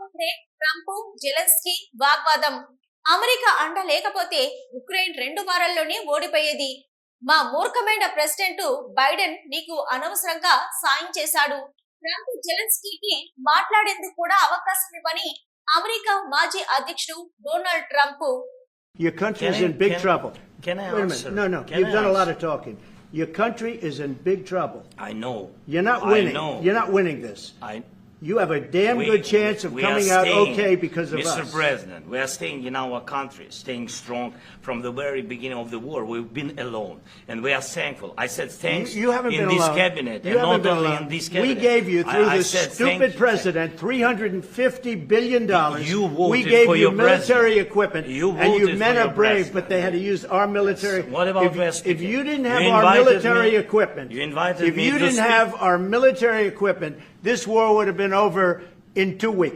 ముందే Trump Zelensky వాగ్వాదం. America అండ లేకపోతే ఉక్రెయిన్ 2 వారాల్లోనే ఓడిపోయేది. మా మూర్ఖమైన ప్రెసిడెంట్ బైడెన్ నీకు అనవసరంగా సాయం చేశాడు. ట్రంప్ జెలెన్స్కీకి మాట్లాడేందుకు కూడా అవకాశం ఇవ్వని అమెరికా మాజీ అధ్యక్షుడు Donald Trump. Your country is in big trouble. Can I Wait a answer? minute. No. You've done a lot of talking. Your country is in big trouble. I know. You're not winning. I know. You're not winning this. You have a damn good chance of coming out okay because of us. Mr. President, we are staying in our country, staying strong from the very beginning of the war. We've been alone, and we are thankful. I said thanks you haven't in been this alone. cabinet, you and haven't not been only alone. in this cabinet. We gave you, through this stupid president, $350 billion. You voted we gave for you your military president. equipment, You and you voted men for are your brave, president. but they had to use our military. What about if you didn't have You our invited military me. equipment, You invited if me you to didn't speak. have our military equipment, this war would have been over in 2 weeks.